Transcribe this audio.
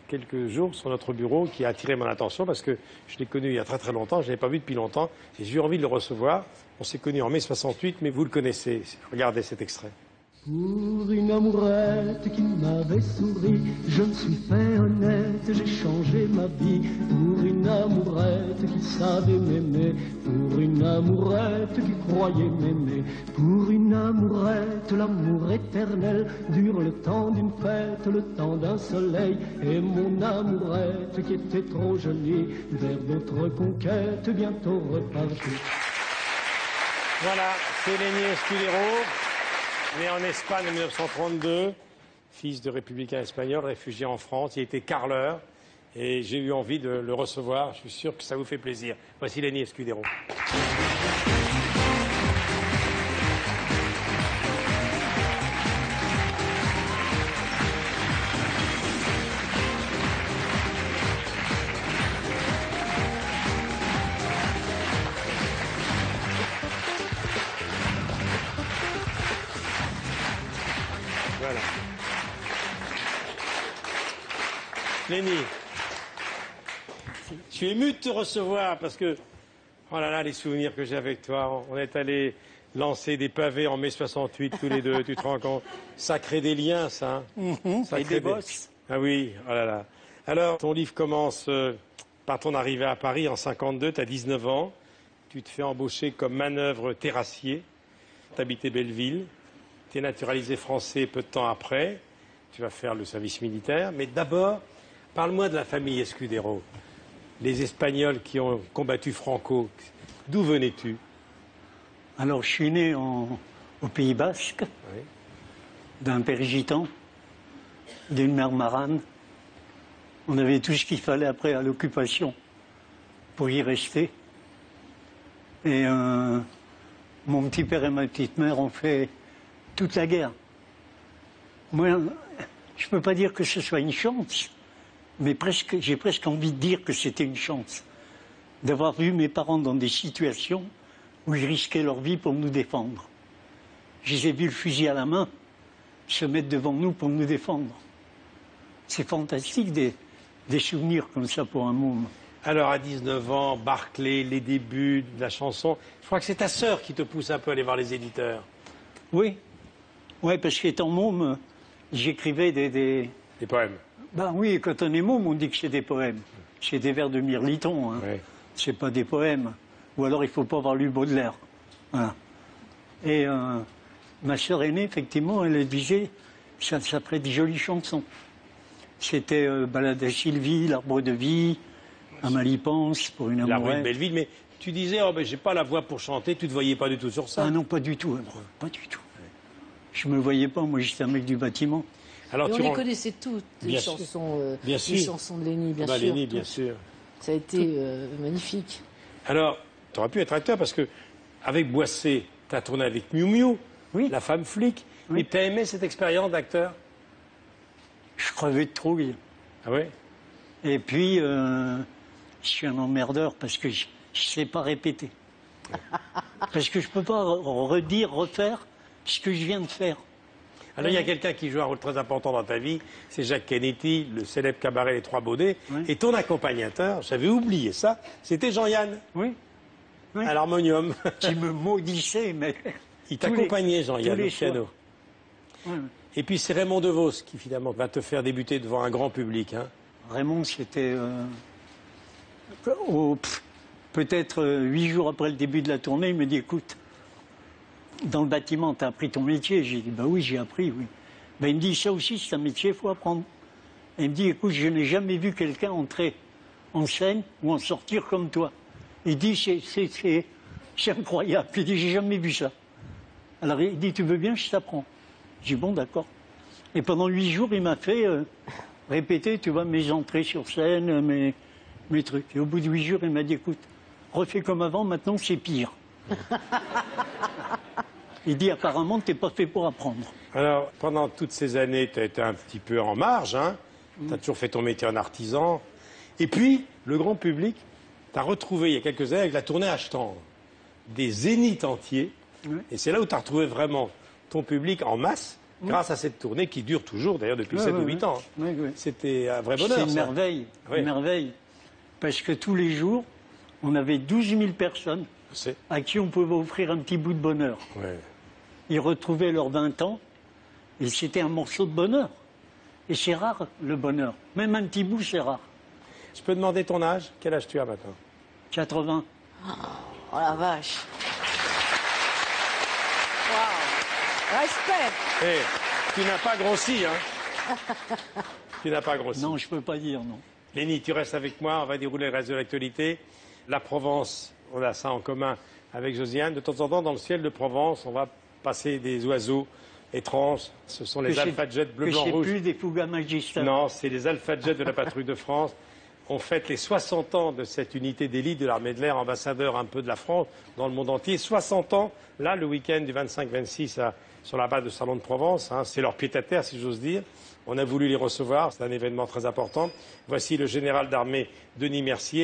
Quelques jours sur notre bureau qui a attiré mon attention parce que je l'ai connu il y a très longtemps, je ne l'avais pas vu depuis longtemps et j'ai eu envie de le recevoir. On s'est connu en mai 68, mais vous le connaissez. Regardez cet extrait. Pour une amourette qui m'avait souri, je me suis fait honnête, j'ai changé ma vie. Pour une amourette qui savait m'aimer, pour une amourette qui croyait m'aimer, pour une amourette, l'amour éternel dure le temps d'une fête, le temps d'un soleil. Et mon amourette qui était trop jolie, vers d'autres conquêtes bientôt repartie. Voilà, c'est Lenny Escudero. Né en Espagne en 1932, fils de républicain espagnol, réfugié en France. Il était carreleur et j'ai eu envie de le recevoir. Je suis sûr que ça vous fait plaisir. Voici Lenny Escudero. Voilà. Lenny, je suis ému de te recevoir parce que, oh là là, les souvenirs que j'ai avec toi. On est allé lancer des pavés en mai 68 tous les deux, tu te rends compte? Ça crée des liens, ça. Ça Et crée des bosses. Ah oui, oh là là. Alors, ton livre commence par ton arrivée à Paris en 52, tu as 19 ans. Tu te fais embaucher comme manœuvre terrassier. Tu habitais Belleville. Tu es naturalisé français peu de temps après. Tu vas faire le service militaire. Mais d'abord, parle-moi de la famille Escudero. Les Espagnols qui ont combattu Franco. D'où venais-tu? Alors, je suis né au Pays Basque, Oui. d'un père gitan, d'une mère marane. On avait tout ce qu'il fallait après à l'occupation pour y rester. Et mon petit père et ma petite mère ont fait toute la guerre. Moi, je ne peux pas dire que ce soit une chance, mais j'ai presque envie de dire que c'était une chance d'avoir vu mes parents dans des situations où ils risquaient leur vie pour nous défendre. Je les ai vus le fusil à la main se mettre devant nous pour nous défendre. C'est fantastique des souvenirs comme ça pour un môme. Alors, à 19 ans, Barclay, les débuts de la chanson. Je crois que c'est ta sœur qui te pousse un peu à aller voir les éditeurs. Oui, ouais, parce qu'étant môme, j'écrivais des... Des poèmes. Ben oui, quand on est môme, on dit que c'est des poèmes. C'est des vers de Mirliton, hein. Oui. C'est pas des poèmes. Ou alors il faut pas avoir lu Baudelaire. Voilà. Et ma sœur aînée, effectivement, elle disait, ça ferait des jolies chansons. C'était Balade à Sylvie, L'Arbre de Vie, Amalie pense, pour une La rue de amourette. Belleville, mais tu disais, oh ben j'ai pas la voix pour chanter, tu te voyais pas du tout sur ça. Ah non, pas du tout, pas du tout. Je me voyais pas, moi j'étais un mec du bâtiment. Alors, Et on tu les rends- connaissait toutes, les Bien sûr. chansons, Bien les sûr. chansons de Lenny, bien Bah, sûr. Lenny, bien toutes. sûr. Ça a été magnifique. Alors, tu aurais pu être acteur parce que, avec Boissé, tu as tourné avec Miu Miu, Oui. la femme flic. Oui. Et tu as aimé cette expérience d'acteur? Je crevais de trouille. Ah ouais? Et puis, je suis un emmerdeur parce que je ne sais pas répéter. Parce que je ne peux pas refaire ce que je viens de faire. Alors, il y a quelqu'un qui joue un rôle très important dans ta vie, c'est Jacques Kennedy, le célèbre cabaret Les Trois Baudets. Oui. Et ton accompagnateur, j'avais oublié ça, c'était Jean-Yann, Oui. Oui. à l'harmonium. Qui me maudissait, mais... Il tous les- t'accompagnait, Jean-Yann, tous les au piano. soirs. Ouais. Et puis, c'est Raymond DeVos qui, finalement, va te faire débuter devant un grand public. Hein. Raymond, c'était... peut-être 8 jours après le début de la tournée, il me dit, écoute, dans le bâtiment, tu as appris ton métier? J'ai dit, bah oui, j'ai appris, oui. Ben, il me dit, ça aussi, c'est un métier, il faut apprendre. Et il me dit, écoute, je n'ai jamais vu quelqu'un entrer en scène ou en sortir comme toi. Il dit, c'est incroyable. Il dit, j'ai jamais vu ça. Alors il dit, tu veux bien, je t'apprends. J'ai dit, bon, d'accord. Et pendant 8 jours, il m'a fait répéter, tu vois, mes entrées sur scène, mes trucs. Et au bout de 8 jours, il m'a dit, écoute, refais comme avant, maintenant c'est pire. Il dit, apparemment, tu n'es pas fait pour apprendre. Alors, pendant toutes ces années, tu as été un petit peu en marge, hein. Tu as toujours fait ton métier en artisan. Et puis, le grand public t'a retrouvé il y a quelques années avec la tournée H-Tendre. Des zéniths entiers. Oui. Et c'est là où tu as retrouvé vraiment ton public en masse. grâce à cette tournée qui dure toujours, d'ailleurs, depuis 7 ou 8 ans. Oui, oui. C'était un vrai bonheur. C'est une ça. merveille, Oui. une merveille. Parce que tous les jours, on avait 12 000 personnes C'est. à qui on pouvait offrir un petit bout de bonheur. Ouais. Ils retrouvaient leurs 20 ans et c'était un morceau de bonheur. Et c'est rare, le bonheur. Même un petit bout, c'est rare. Je peux demander ton âge? Quel âge tu as maintenant? 80. Oh la vache. Waouh. Respect. Tu n'as pas grossi, hein? Tu n'as pas grossi. Non, je peux pas dire, non. Lénie, tu restes avec moi, on va dérouler le reste de l'actualité. La Provence, on a ça en commun avec Josiane. De temps en temps, dans le ciel de Provence, on va passer des oiseaux étranges. Ce sont les Alpha Jets bleu, blanc, rouge. plus des Fuga Magista. Non, c'est les Alpha Jets de la patrouille de France. On fête les 60 ans de cette unité d'élite de l'armée de l'air, ambassadeur un peu de la France dans le monde entier. 60 ans, là, le week-end du 25-26 sur la base de Salon de Provence. Hein, c'est leur pied-à-terre, si j'ose dire. On a voulu les recevoir, c'est un événement très important. Voici le général d'armée Denis Mercier.